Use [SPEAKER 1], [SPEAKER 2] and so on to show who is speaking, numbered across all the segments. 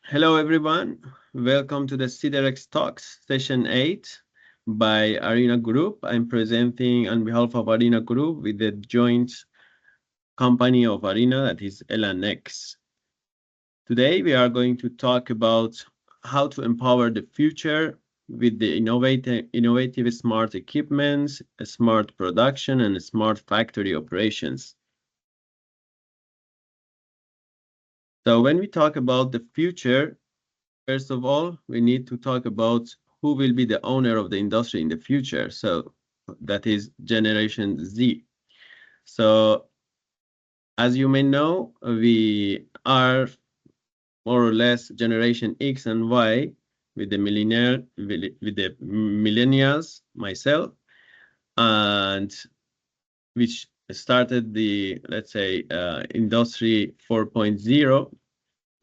[SPEAKER 1] Hello, everyone. Welcome to the SIDEREX Talks, Session 8 by ARINA Group. I'm presenting on behalf of ARINA Group with the joint company of ARINA, that is LNX. Today, we are going to talk about how to empower the future with the innovative smart equipments, smart production, and smart factory operations. So when we talk about the future, first of all, we need to talk about who will be the owner of the industry in the future. So that is Generation Z. So as you may know, we are more or less Generation X and Y with the millennials, myself, and which started the, let's say, industry 4.0.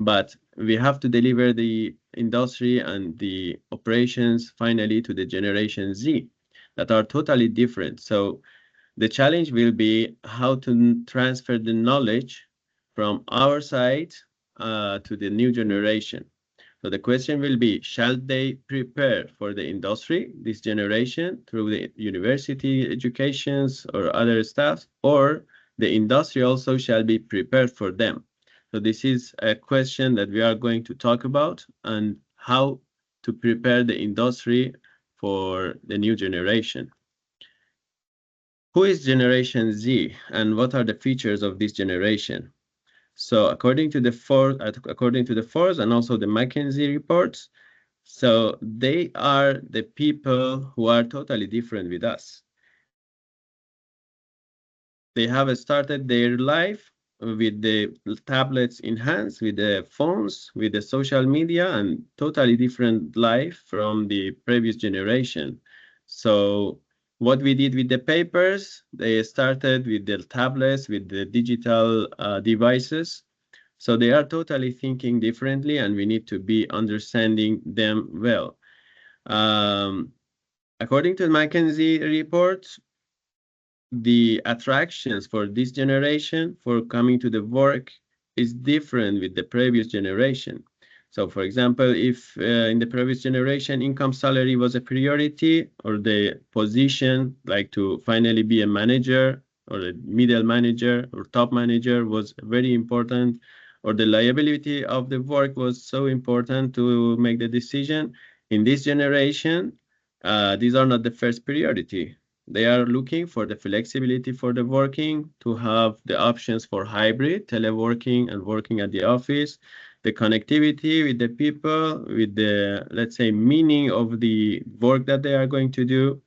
[SPEAKER 1] But we have to deliver the industry and the operations finally to the Generation Z that are totally different. So the challenge will be how to transfer the knowledge from our side to the new generation. So the question will be, shall they prepare for the industry, this generation, through the university educations or other stuff, or the industry also shall be prepared for them? So this is a question that we are going to talk about, and how to prepare the industry for the new generation. Who is Generation Z, and what are the features of this generation? So according to the Forbes and also the McKinsey reports, so they are the people who are totally different with us. They have started their life with the tablets in hands, with the phones, with the social media, and totally different life from the previous generation. So what we did with the papers, they started with the tablets, with the digital devices. So they are totally thinking differently, and we need to be understanding them well. According to the McKinsey report, the attractions for this generation for coming to the work is different with the previous generation. So for example, if in the previous generation, income salary was a priority, or the position like to finally be a manager or a middle manager or top manager was very important, or the liability of the work was so important to make the decision. In this generation, these are not the first priority. They are looking for the flexibility for the working, to have the options for hybrid, teleworking, and working at the office, the connectivity with the people, with the, let's say, meaning of the work that they are going to do,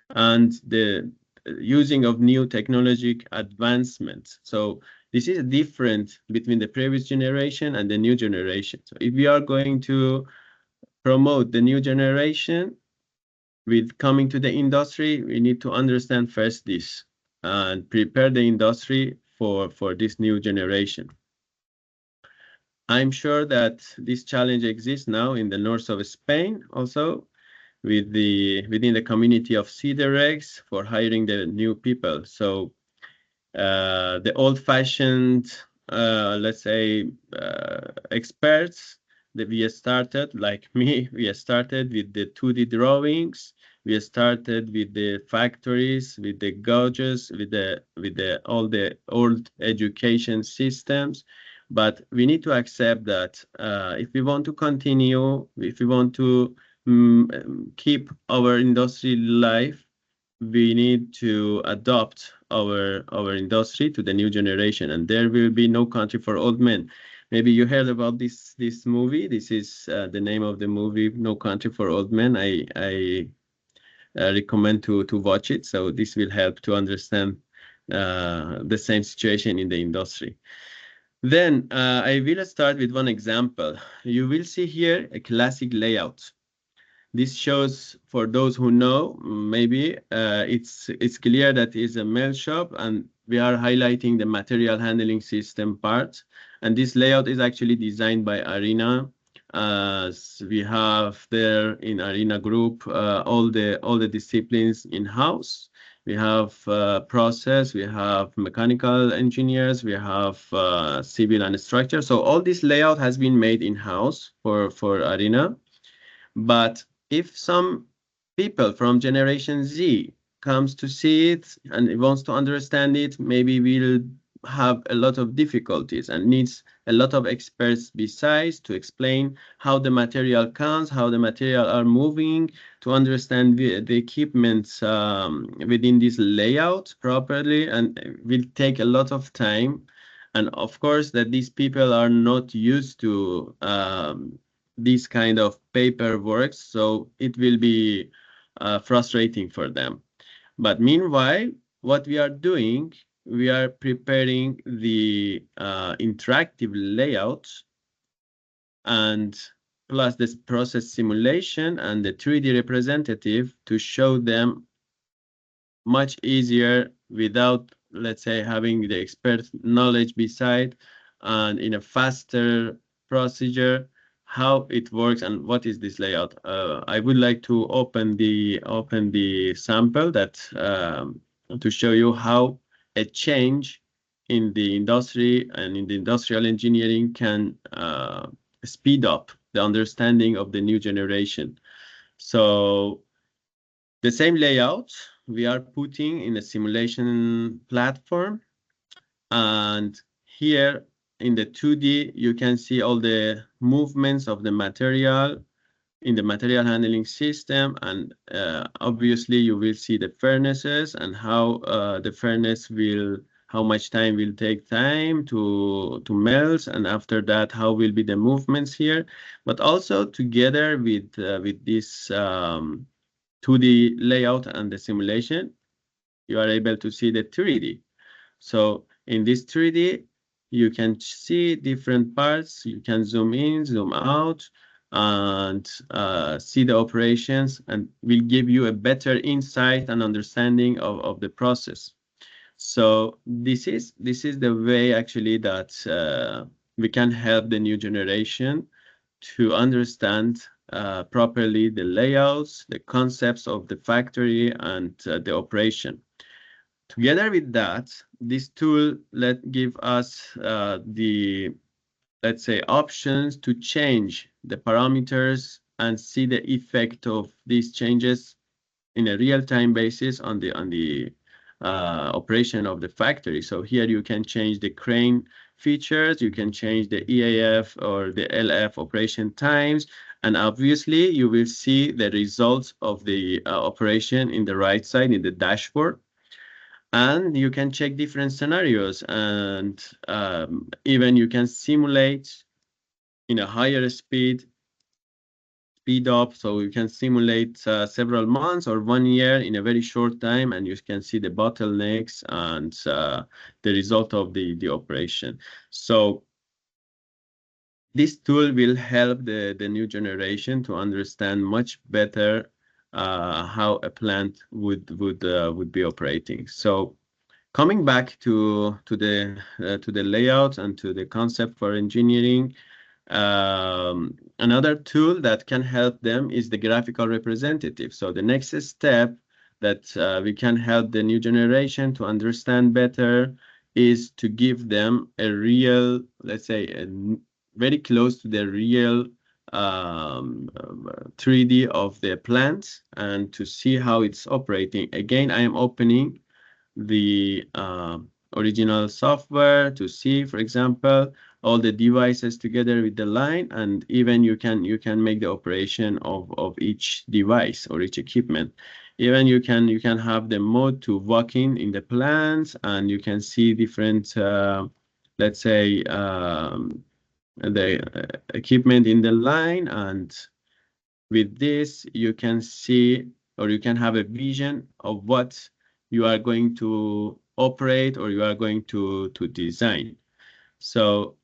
[SPEAKER 1] and the using of new technological advancements. So this is different between the previous generation and the new generation. So if we are going to promote the new generation with coming to the industry, we need to understand first this and prepare the industry for this new generation. I'm sure that this challenge exists now in the north of Spain also, within the community of SIDEREX for hiring the new people. So the old-fashioned, let's say, experts that we started, like me, we started with the 2D drawings. We started with the factories, with the gauges, with all the old education systems. But we need to accept that if we want to continue, if we want to keep our industry live, we need to adopt our industry to the new generation, and there will be no country for old men. Maybe you heard about this movie. This is the name of the movie, No Country for Old Men. I recommend to watch it. So this will help to understand the same situation in the industry. Then I will start with one example. You will see here a classic layout. This shows, for those who know, maybe it's clear that it's a mail shop, and we are highlighting the material handling system part. And this layout is actually designed by ARINA As we have there in ARINA group, all the disciplines in-house. We have process, we have mechanical engineers, we have civil and structure. So all this layout has been made in-house for ARINA. But if some people from Generation Z comes to see it and wants to understand it, maybe we'll have a lot of difficulties and needs a lot of experts besides to explain how the material comes, how the material are moving, to understand the equipment within this layout properly, and it will take a lot of time. And of course that these people are not used to these kind of paperwork, so it will be frustrating for them. But meanwhile, what we are doing, we are preparing the interactive layout and plus this process simulation and the 3D representative to show them much easier without, let's say, having the expert knowledge beside, and in a faster procedure, how it works and what is this layout. I would like to open the sample that to show you how a change in the industry and in the industrial engineering can speed up the understanding of the new generation. So the same layout we are putting in a simulation platform, and here in the 2D you can see all the movements of the material in the material handling system, and obviously you will see the furnaces and how the furnace will, how much time will take time to melt, and after that how will be the movements here. But also together with this 2D layout and the simulation, you are able to see the 3D. So in this 3D, you can see different parts. You can zoom in, zoom out, and see the operations, and will give you a better insight and understanding of the process. So this is the way actually that we can help the new generation to understand properly the layouts, the concepts of the factory, and the operation. Together with that, this tool give us the, let's say, options to change the parameters and see the effect of these changes in a real-time basis on the operation of the factory. So here you can change the crane features, you can change the EAF or the LF operation times, and obviously you will see the results of the operation in the right side in the dashboard. And you can check different scenarios, and even you can simulate in a higher speed up, so you can simulate several months or 1 year in a very short time, and you can see the bottlenecks and the result of the operation. So this tool will help the new generation to understand much better how a plant would be operating. So coming back to the layout and to the concept for engineering, another tool that can help them is the graphical representative. So the next step that we can help the new generation to understand better is to give them a real, let's say, very close to the real 3D of the plant, and to see how it's operating. Again, I am opening the original software to see, for example, all the devices together with the line, and even you can make the operation of each device or each equipment. Even you can have the mode to walk in the plants, and you can see different let's say the equipment in the line, and with this you can see, or you can have a vision of what you are going to operate or you are going to design. So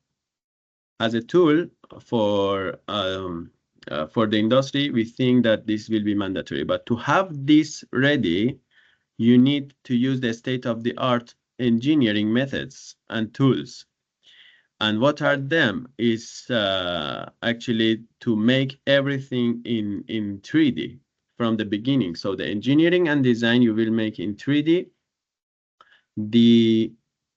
[SPEAKER 1] as a tool for the industry, we think that this will be mandatory. But to have this ready, you need to use the state-of-the-art engineering methods and tools. And what are them is actually to make everything in 3D from the beginning. So the engineering and design you will make in 3D. The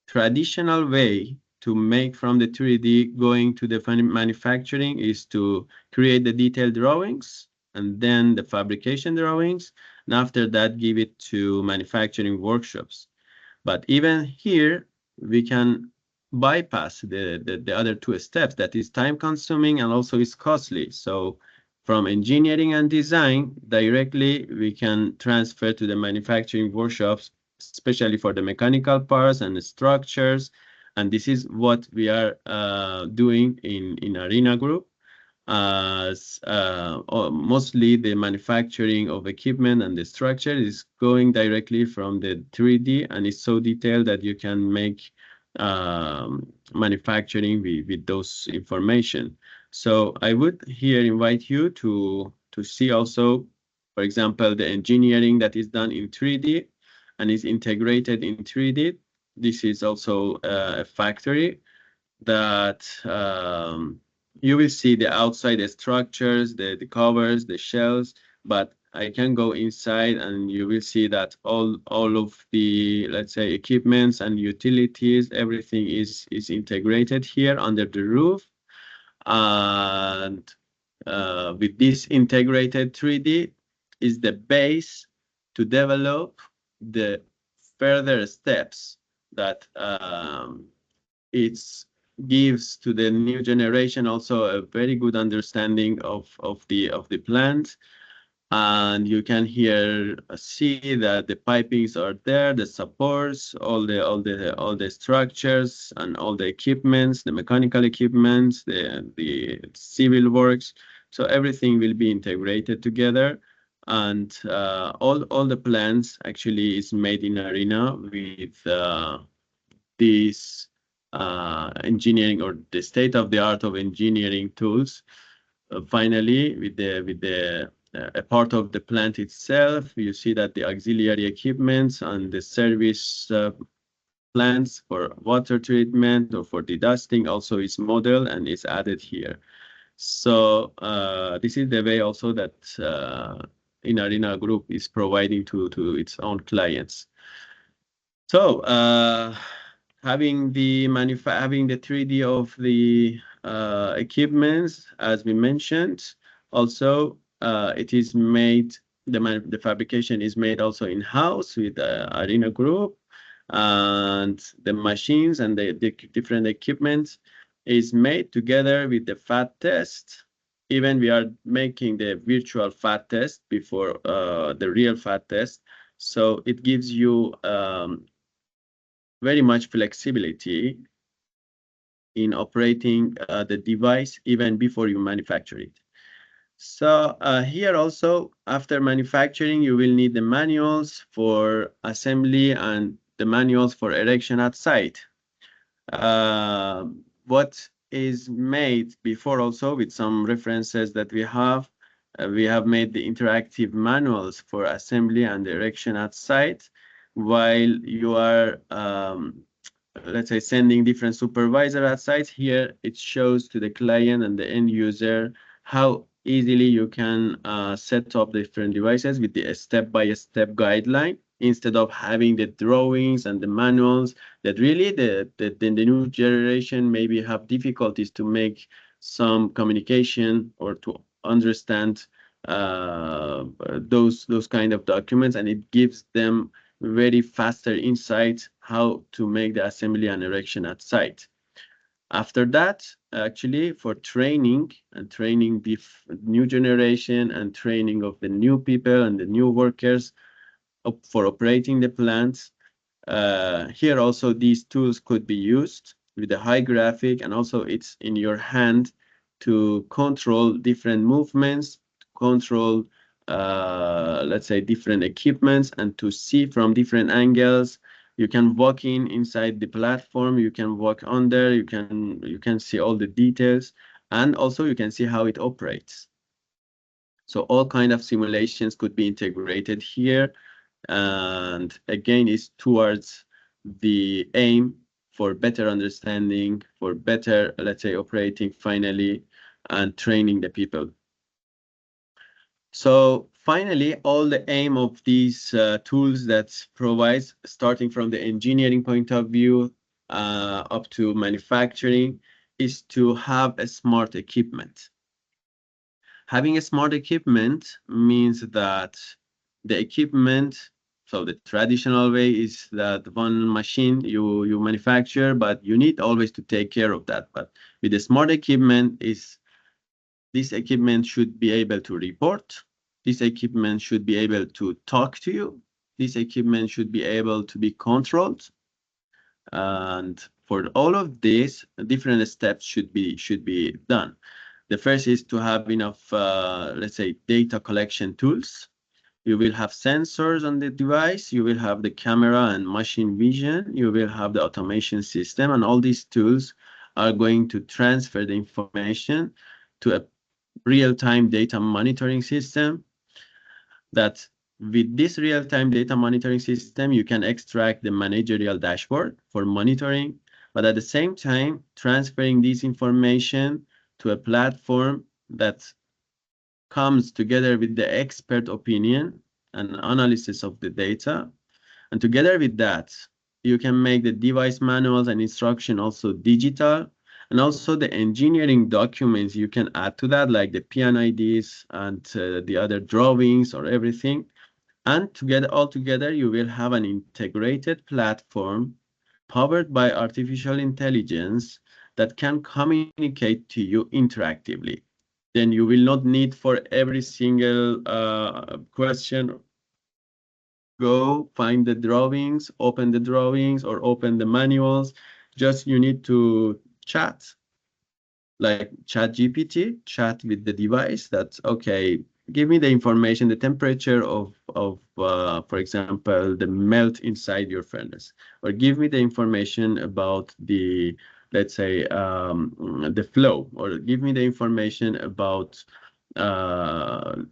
[SPEAKER 1] traditional way to make from the 3D going to the manufacturing is to create the detailed drawings and then the fabrication drawings, and after that give it to manufacturing workshops. But even here, we can bypass the other two steps. That is time consuming and also is costly. So from engineering and design, directly we can transfer to the manufacturing workshops, especially for the mechanical parts and the structures. And this is what we are doing in ARINA Group. Mostly the manufacturing of equipment and the structure is going directly from the 3D, and it's so detailed that you can make manufacturing with those information. So I would here invite you to see also, for example, the engineering that is done in 3D and is integrated in 3D. This is also a factory that you will see the outside structures, the covers, the shells, but I can go inside and you will see that all of the, let's say, equipments and utilities, everything is integrated here under the roof. And with this integrated 3D is the base to develop the further steps that it gives to the new generation also a very good understanding of the plant. And you can here see that the pipings are there, the supports, all the structures and all the equipments, the mechanical equipments, the civil works. So everything will be integrated together. And all the plants actually is made in ARINA with these engineering or the state of the art of engineering tools. Finally, with the a part of the plant itself, you see that the auxiliary equipments and the service plants for water treatment or for dedusting also is modeled and is added here. So this is the way also that in ARINA Group is providing to its own clients. So having the 3D of the equipments, as we mentioned, also it is made, the fabrication is made also in-house with ARINA Group, and the machines and the different equipment is made together with the fat test. Even we are making the virtual fat test before the real fat test. So it gives you very much flexibility in operating the device even before you manufacture it. So here also, after manufacturing, you will need the manuals for assembly and the manuals for erection at site. What is made before also with some references that we have made the interactive manuals for assembly and erection at site, while you are let's say sending different supervisor at sites. Here it shows to the client and the end user how easily you can set up different devices with the step-by-step guideline, instead of having the drawings and the manuals that really the new generation maybe have difficulties to make some communication or to understand those kind of documents, and it gives them very faster insight how to make the assembly and erection at site. After that, actually, for training the new generation and training of the new people and the new workers for operating the plants, here also these tools could be used with a high graphic, and also it's in your hand to control different movements, control let's say different equipments, and to see from different angles. You can walk inside the platform, you can walk under, you can see all the details, and also you can see how it operates. So all kind of simulations could be integrated here, and again it's towards the aim for better understanding, for better, let's say, operating finally, and training the people. So finally, all the aim of these tools that provides, starting from the engineering point of view up to manufacturing, is to have a smart equipment. Having a smart equipment means that the equipment, so the traditional way is that one machine you manufacture, but you need always to take care of that. But with the smart equipment, this equipment should be able to report. This equipment should be able to talk to you. This equipment should be able to be controlled. And for all of this, different steps should be done. The first is to have enough, let's say, data collection tools. You will have sensors on the device. You will have the camera and machine vision. You will have the automation system. And all these tools are going to transfer the information to a real-time data monitoring system. That with this real-time data monitoring system, you can extract the managerial dashboard for monitoring, but at the same time, transferring this information to a platform that comes together with the expert opinion and analysis of the data. And together with that, you can make the device manuals and instruction also digital. And also the engineering documents you can add to that, like the PNIDs and the other drawings or everything. And all together, you will have an integrated platform powered by artificial intelligence that can communicate to you interactively. Then you will not need for every single question, go find the drawings, open the drawings, or open the manuals. Just you need to chat, like chat GPT, chat with the device. That's okay. Give me the information, the temperature of for example, the melt inside your furnace, or give me the information about the, let's say, the flow, or give me the information about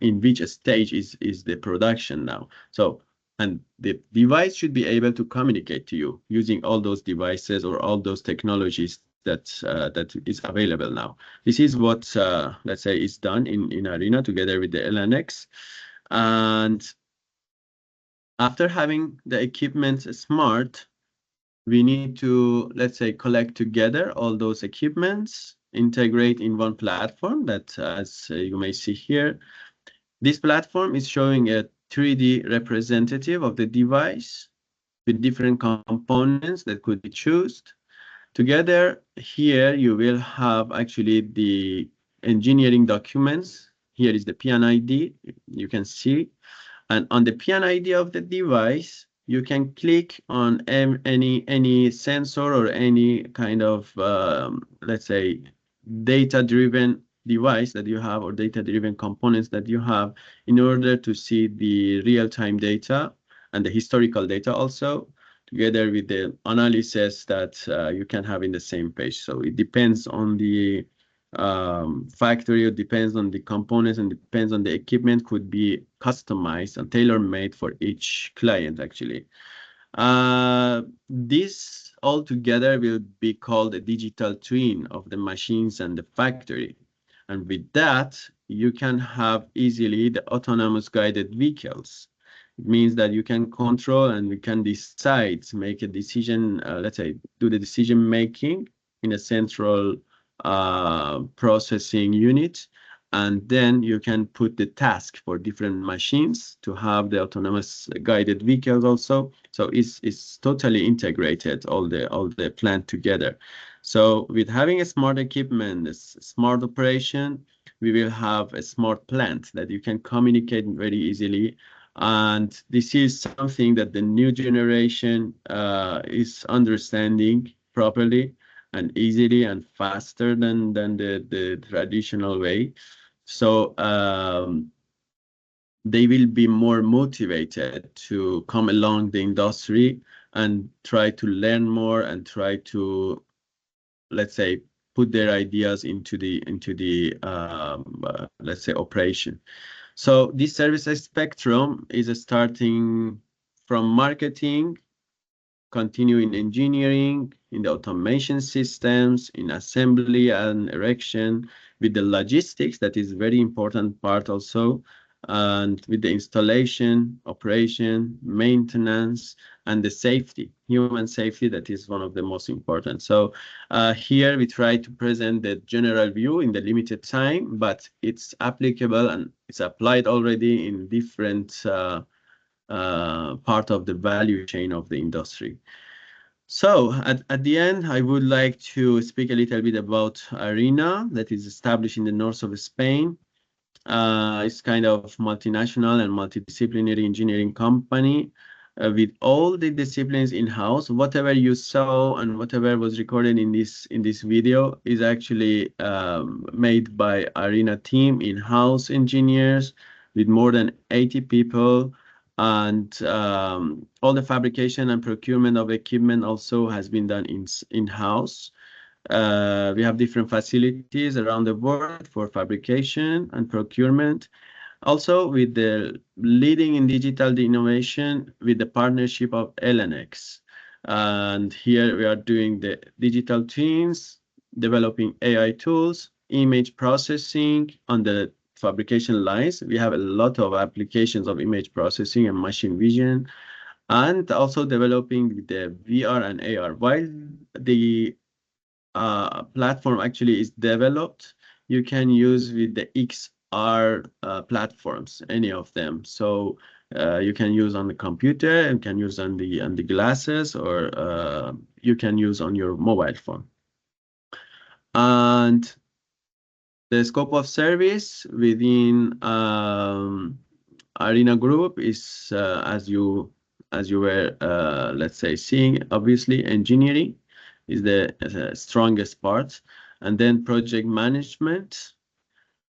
[SPEAKER 1] in which stage is the production now. So, and the device should be able to communicate to you using all those devices or all those technologies that is available now. This is what, let's say, is done in ARINA together with the LNX. And after having the equipment smart, we need to, let's say, collect together all those equipments, integrate in one platform that, as you may see here, this platform is showing a 3D representative of the device with different components that could be chosen. Together here, you will have actually the engineering documents. Here is the PNID, you can see. And on the PNID of the device, you can click on any sensor or any kind of, let's say, data-driven device that you have or data-driven components that you have in order to see the real-time data and the historical data also, together with the analysis that you can have in the same page. So it depends on the factory, it depends on the components, and depends on the equipment, could be customized and tailor-made for each client, actually. This all together will be called a digital twin of the machines and the factory. And with that, you can have easily the autonomous guided vehicles. It means that you can control and you can decide, make a decision, let's say, do the decision making in a central processing unit. And then you can put the task for different machines to have the autonomous guided vehicles also. So it's totally integrated, all the plant together. So with having a smart equipment, a smart operation, we will have a smart plant that you can communicate very easily. And this is something that the new generation is understanding properly and easily and faster than the traditional way. So they will be more motivated to come along the industry and try to learn more and try to, let's say, put their ideas into the let's say, operation. So this services spectrum is starting from marketing continue in engineering, in the automation systems, in assembly and erection, with the logistics, that is very important part also, and with the installation, operation, maintenance, and the safety, human safety, that is one of the most important. So here we try to present the general view in the limited time, but it's applicable and it's applied already in different part of the value chain of the industry. So at the end, I would like to speak a little bit about ARINA, that is established in the north of Spain. It's kind of multinational and multidisciplinary engineering company with all the disciplines in-house. Whatever you saw and whatever was recorded in this video is actually made by ARINA team, in-house engineers with more than 80 people. And all the fabrication and procurement of equipment also has been done in-house. We have different facilities around the world for fabrication and procurement. Also, with the leading in digital innovation with the partnership of LNX. And here we are doing the digital twins, developing AI tools, image processing on the fabrication lines. We have a lot of applications of image processing and machine vision, and also developing the VR and AR. While the platform actually is developed, you can use with the XR platforms, any of them. So you can use on the computer, you can use on the glasses, or you can use on your mobile phone. And the scope of service within ARINA Group is, as you were, let's say, seeing, obviously, engineering is the strongest part, and then project management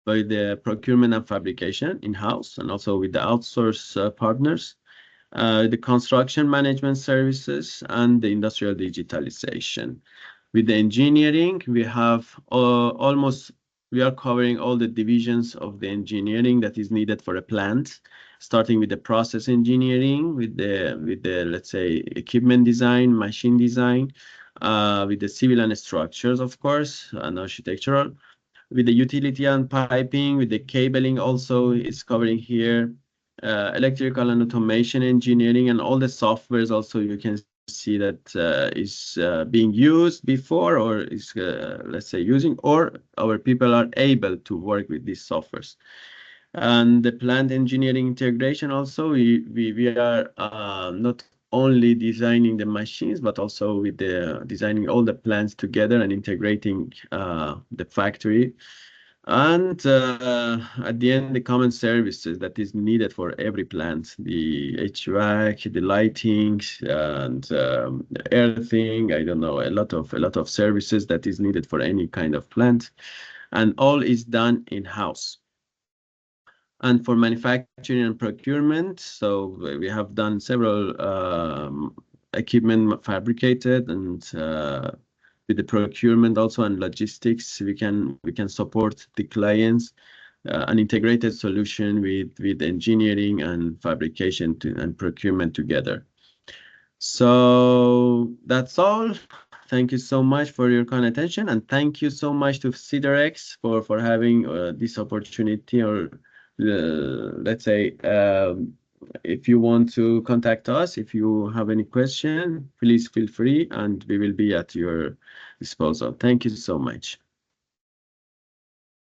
[SPEAKER 1] by the procurement and fabrication in-house, and also with the outsource partners, the construction management services, and the industrial digitalization. With the engineering, we have we are covering all the divisions of the engineering that is needed for a plant, starting with the process engineering, with the let's say equipment design, machine design, with the civil and structures, of course, and architectural, with the utility and piping, with the cabling also is covering here, electrical and automation engineering, and all the softwares also you can see that is being used before, or is let's say using, or our people are able to work with these softwares. And the plant engineering integration also, we are not only designing the machines, but also with the designing all the plants together and integrating the factory. And at the end, the common services that is needed for every plant, the HVAC, the lighting, and the earthing, I don't know, a lot of services that is needed for any kind of plant, and all is done in-house. And for manufacturing and procurement, so we have done several equipment fabricated, and with the procurement also and logistics, we can support the clients an integrated solution with engineering and fabrication and procurement together. So that's all. Thank you so much for your kind attention, and thank you so much to SIDEREX for having this opportunity, or let's say, if you want to contact us, if you have any question, please feel free, and we will be at your disposal. Thank you so much.